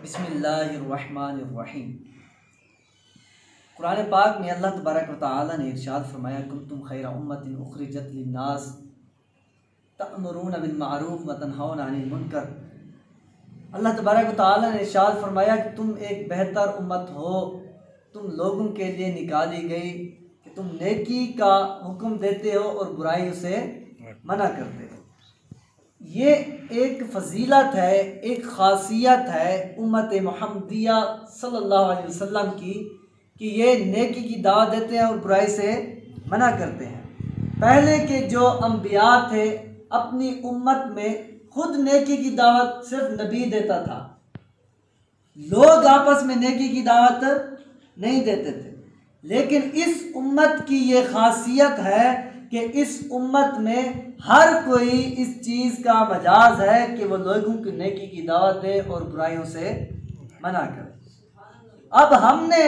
बिस्मिल्लाहिर्रहमानिर्रहीम। कुरान पाक में अल्लाह तबारक व तआला ने इरशाद फरमाया, कुंतुम खैरा उम्मतिन उखरिजत लिन्नास तअमुरूना बिल मारूफ व तनहौना अनिल मुनकर। अल्लाह तबारक व तआला ने इरशाद फरमाया कि तुम एक बेहतर उम्मत हो, तुम लोगों के लिए निकाली गई कि तुम नेकी का हुक्म देते हो और बुराई से मना करते हो। ये एक फजीलत है, एक ख़ासियत है उम्मत मुहम्मदिया सल्लल्लाहु अलैहि वसल्लम की कि ये नेकी की दावत देते हैं और बुराई से मना करते हैं। पहले के जो अम्बिया थे अपनी उम्मत में खुद नेकी की दावत सिर्फ नबी देता था, लोग आपस में नेकी की दावत नहीं देते थे। लेकिन इस उम्मत की ये खासियत है कि इस उम्मत में हर कोई इस चीज़ का मजाज है कि वो लोगों की नेकी की दावत दे और बुराइयों से मना करे। अब हमने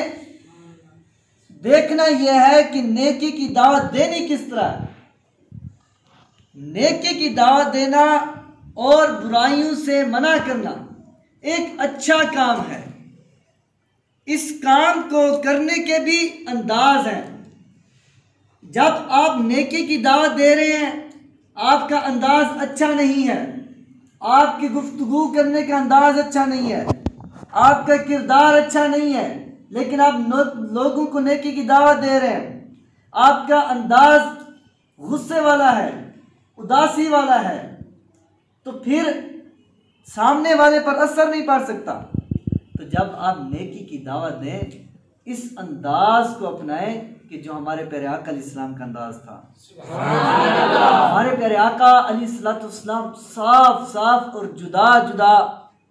देखना यह है कि नेकी की दावत देनी किस तरह है। नेकी की दावत देना और बुराइयों से मना करना एक अच्छा काम है। इस काम को करने के भी अंदाज हैं। जब आप नेकी की दावत दे रहे हैं, आपका अंदाज अच्छा नहीं है, आपकी गुफ्तगू करने का अंदाज अच्छा नहीं है, आपका किरदार अच्छा नहीं है, लेकिन आप लोगों को नेकी की दावत दे रहे हैं, आपका अंदाज गुस्से वाला है, उदासी वाला है, तो फिर सामने वाले पर असर नहीं पड़ सकता। तो जब आप नेकी की दावत दें, इस अंदाज को अपनाएं कि जो हमारे प्यारे आका अलैहिस्सलाम का अंदाज था। हमारे प्यारे आका अलैहिस्सलाम साफ साफ और जुदा जुदा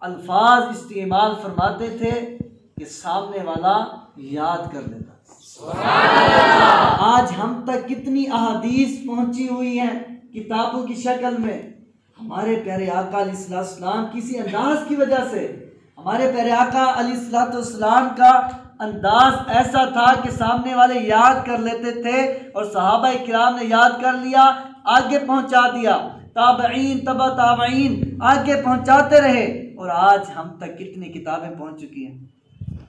अल्फाज इस्तेमाल फरमाते थे कि सामने वाला याद कर लेता। आज हम तक कितनी अहादीस पहुंची हुई हैं किताबों की शक्ल में। हमारे प्यारे आका अलैहिस्सलाम किसी अंदाज की वजह से, हमारे प्यारे आका अलैहिस्सलाम का अंदाज ऐसा था कि सामने वाले याद कर लेते थे और सहाबा किराम ने याद कर लिया, आगे पहुंचा दिया, ताबईन तबा ताबईन आगे पहुंचाते रहे। और आज हम तक कितनी किताबें पहुंच चुकी हैं,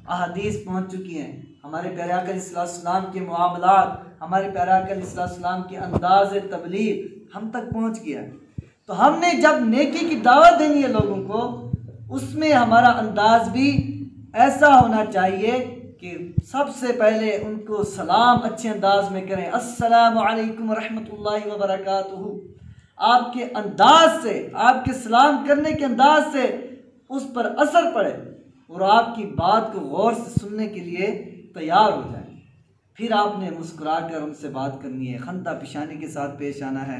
अहादीस पहुंच चुकी हैं। हमारे प्यारे आका अलैहिस्सलाम के मुआमलात, हमारे प्यारे आका अलैहिस्सलाम के अंदाज तबलीग हम तक पहुंच गया। तो हमने जब नेकी की दावत देनी है लोगों को, उसमें हमारा अंदाज भी ऐसा होना चाहिए कि सबसे पहले उनको सलाम अच्छे अंदाज में करें, अस्सलामु अलैकुम रहमतुल्लाहि व बरकातुहू। आपके अंदाज से, आपके सलाम करने के अंदाज से उस पर असर पड़े और आपकी बात को गौर से सुनने के लिए तैयार हो जाए। फिर आपने मुस्कुरा कर उनसे बात करनी है, खंदा पिशानी के साथ पेश आना है,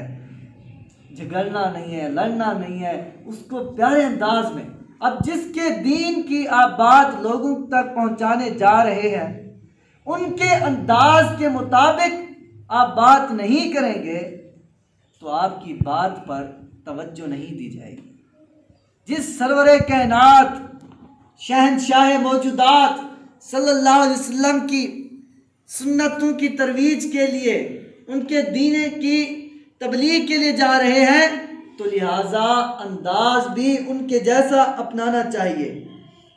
झगड़ना नहीं है, लड़ना नहीं है, उसको प्यारे अंदाज में। अब जिसके दीन की आप बात लोगों तक पहुंचाने जा रहे हैं, उनके अंदाज के मुताबिक आप बात नहीं करेंगे तो आपकी बात पर तवज्जो नहीं दी जाएगी। जिस सरवरे कायनात शहंशाह मौजूदात सल्लल्लाहु अलैहि वसल्लम की सुन्नतों की तरवीज के लिए, उनके दीन की तबलीग के लिए जा रहे हैं, तो लिहाजा अंदाज भी उनके जैसा अपनाना चाहिए।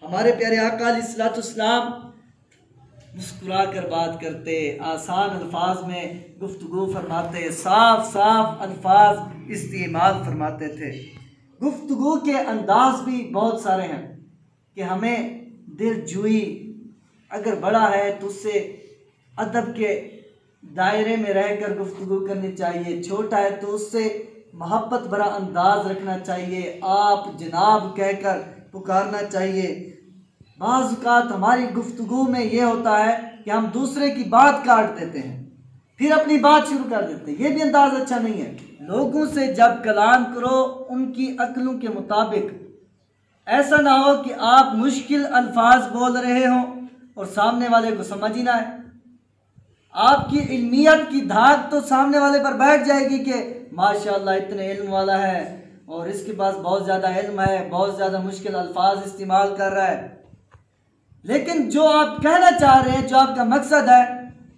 हमारे प्यारे आका अलैहिस्सलाम मुस्कुरा कर बात करते, आसान अल्फाज में गुफ्तगू फरमाते, साफ साफ अल्फाज इस्तेमाल फरमाते थे। गुफ्तगू के अंदाज भी बहुत सारे हैं कि हमें दिलजुई अगर बड़ा है तो उससे अदब के दायरे में रहकर गुफ्तगू करनी चाहिए, छोटा है तो उससे मोहब्बत भरा अंदाज रखना चाहिए, आप जनाब कहकर पुकारना चाहिए। बाज़ औक़ात हमारी गुफ्तगू में ये होता है कि हम दूसरे की बात काट देते हैं, फिर अपनी बात शुरू कर देते हैं, ये भी अंदाज अच्छा नहीं है। लोगों से जब कलाम करो उनकी अक्लों के मुताबिक, ऐसा ना हो कि आप मुश्किल अल्फाज बोल रहे हो और सामने वाले को समझ ही ना है। आपकी इल्मियत की धाक तो सामने वाले पर बैठ जाएगी कि माशाअल्लाह इतने इल्म वाला है और इसके पास बहुत ज़्यादा इल्म है, बहुत ज़्यादा मुश्किल अल्फाज इस्तेमाल कर रहा है, लेकिन जो आप कहना चाह रहे हैं, जो आपका मकसद है,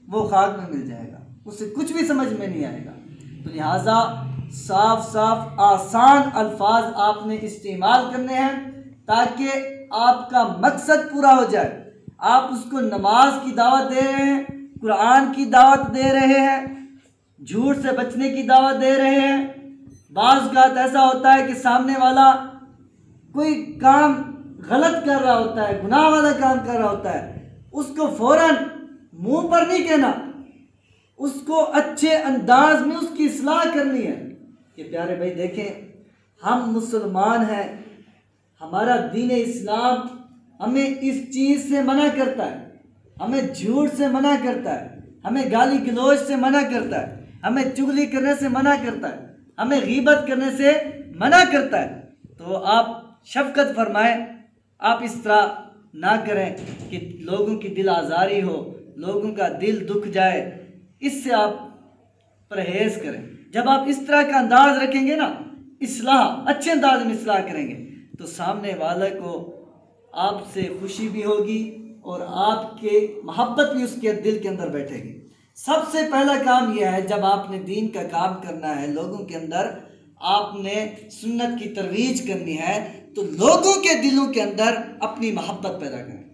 वो खाक में मिल जाएगा, उससे कुछ भी समझ में नहीं आएगा। तो लिहाजा साफ साफ आसान अल्फाज आपने इस्तेमाल करने हैं ताकि आपका मकसद पूरा हो जाए। आप उसको नमाज की दावत दे रहे हैं, कुरान की दावत दे रहे हैं, झूठ से बचने की दावत दे रहे हैं। बाज़ औक़ात ऐसा होता है कि सामने वाला कोई काम गलत कर रहा होता है, गुनाह वाला काम कर रहा होता है, उसको फ़ौरन मुंह पर नहीं कहना, उसको अच्छे अंदाज में उसकी इस्लाह करनी है कि प्यारे भाई देखें, हम मुसलमान हैं, हमारा दीन इस्लाम हमें इस चीज़ से मना करता है, हमें झूठ से मना करता है, हमें गाली गलौज से मना करता है, हमें चुगली करने से मना करता है, हमें गीबत करने से मना करता है। तो आप शफ़क़त फरमाएं, आप इस तरह ना करें कि लोगों की दिल आज़ारी हो, लोगों का दिल दुख जाए, इससे आप परहेज़ करें। जब आप इस तरह का अंदाज़ रखेंगे ना, इस्लाह अच्छे अंदाज में इस्लाह करेंगे, तो सामने वाले को आपसे खुशी भी होगी और आपके मोहब्बत भी उसके दिल के अंदर बैठेगी। सबसे पहला काम यह है, जब आपने दीन का काम करना है, लोगों के अंदर आपने सुन्नत की तरवीज करनी है, तो लोगों के दिलों के अंदर अपनी मोहब्बत पैदा करें।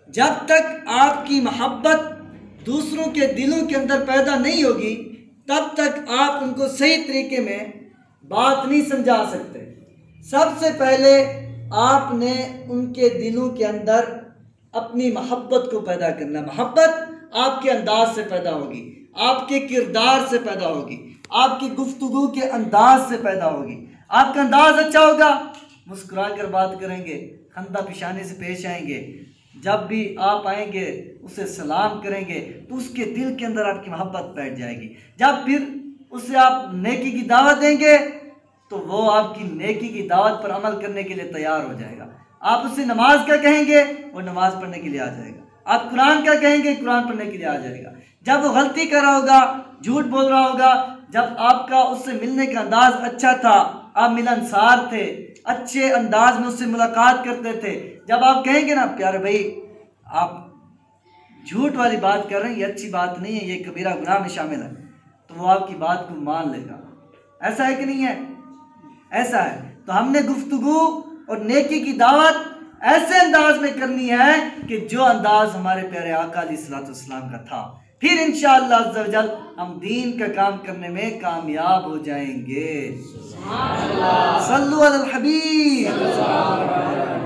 जब तक आपकी मोहब्बत दूसरों के दिलों के अंदर पैदा नहीं होगी, तब तक आप उनको सही तरीके में बात नहीं समझा सकते। सबसे पहले आपने उनके दिलों के अंदर अपनी मोहब्बत को पैदा करना। मोहब्बत आपके अंदाज से पैदा होगी, आपके किरदार से पैदा होगी, आपकी गुफ्तगू के अंदाज से पैदा होगी। आपका अंदाज अच्छा होगा, मुस्कुरा कर बात करेंगे, खंदा पिशानी से पेश आएंगे, जब भी आप आएंगे उसे सलाम करेंगे तो उसके दिल के अंदर आपकी मोहब्बत बैठ जाएगी। जब फिर उसे आप नेकी की दावत देंगे तो वो आपकी नेकी की दावत पर अमल करने के लिए तैयार हो जाएगा। आप उससे नमाज का कहेंगे, वो नमाज पढ़ने के लिए आ जाएगा। आप कुरान का कहेंगे, कुरान पढ़ने के लिए आ जाएगा। जब वो गलती कर रहा होगा, झूठ बोल रहा होगा, जब आपका उससे मिलने का अंदाज अच्छा था, आप मिलनसार थे, अच्छे अंदाज में उससे मुलाकात करते थे, जब आप कहेंगे ना प्यारे भाई आप झूठ वाली बात कर रहे हैं, ये अच्छी बात नहीं है, ये कबीरा गुनाह में शामिल है, तो वो आपकी बात को मान लेगा। ऐसा है कि नहीं है? ऐसा है। तो हमने गुफ्तगू और नेकी की दावत ऐसे अंदाज में करनी है कि जो अंदाज हमारे प्यारे आका अलैहिस्सलाम का था। फिर इंशाअल्लाह अज़्ज़ा वजल हम दीन का काम करने में कामयाब हो जाएंगे। सल्लल्लाहु अलैहि वसल्लम।